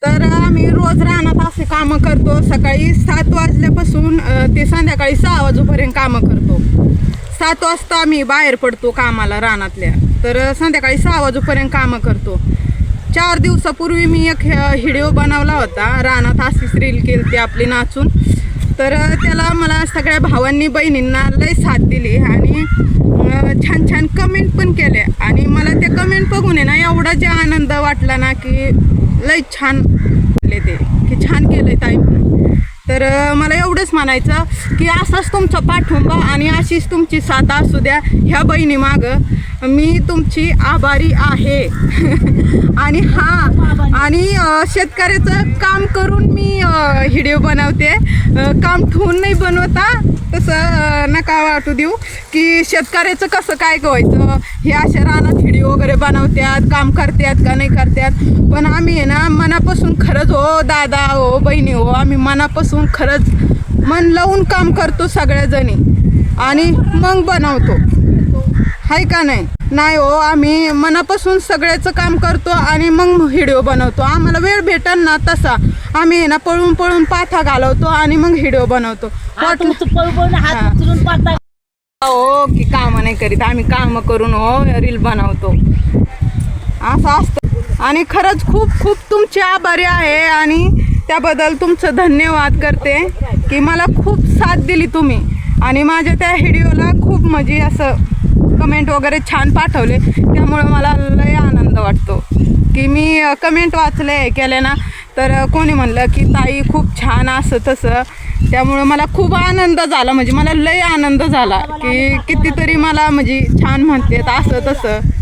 तर आम्ही रोज रानात असे कामं करतो. सकाळी 7 वाजल्यापासून ते संध्याकाळी 6 वाजेपर्यंत कामं करतो. 7 वाजता आम्ही बाहेर पडतो कामाला रानातल्या, तर संध्याकाळी 6 वाजेपर्यंत कामं करतो. 4 दिवसापूर्वी मी एक व्हिडिओ बनवला होता, रानात अशीच रील केली ती आपली नाचून. तर त्याला मला सगळ्या भावांनी बहिणींना लय साथ दिली आणि छान छान कमेंट पण केले. आणि मला ते कमेंट बघून आहे ना एवढा जे आनंद वाटला ना की लय छान केले ते, की छान केलं ताई म्हणून. तर मला एवढंच म्हणायचं की असाच तुमचा पाठिंबा आणि अशीच तुमची साथ असू द्या ह्या बहिणी मागं. मी तुमची आभारी आहे. आणि आणि शेतकऱ्याचं काम करून मी व्हिडिओ बनवते, काम ठेवून नाही बनवता. तसं नका वाटू देऊ की शेतकऱ्याचं कसं काय व्हायचं, हे अशा रानात व्हिडिओ वगैरे बनवतात, काम करतात का नाही करतात. पण आम्ही आहे ना मनापासून खरंच हो दादा हो बहिणी हो, आम्ही मनापासून खरंच मन लावून काम करतो सगळ्याजणी आणि मग बनवतो, आहे का नाही. नाही हो, आम्ही मनापासून सगळ्याचं काम करतो आणि मग व्हिडिओ बनवतो. आम्हाला वेळ भेटल ना तसा आम्ही ना पळून पळून पाथा घालवतो आणि मग व्हिडिओ बनवतो. हो की कामं नाही करीत आम्ही, कामं करून हो रील बनवतो, असं असतं. आणि खरंच खूप खूप तुमचे आभारी आहे आणि त्याबद्दल तुमचं धन्यवाद करते की मला खूप साथ दिली तुम्ही. आणि माझ्या त्या व्हिडिओला खूप म्हणजे असं कमेंट वगैरे छान पाठवले, त्यामुळं मला लय आनंद वाटतो की मी कमेंट वाचले केले ना. तर कोणी म्हणलं की ताई खूप छान असं तसं, त्यामुळं मला खूप आनंद झाला. म्हणजे मला लय आनंद झाला की कितीतरी मला म्हणजे छान म्हणतात असं तसं.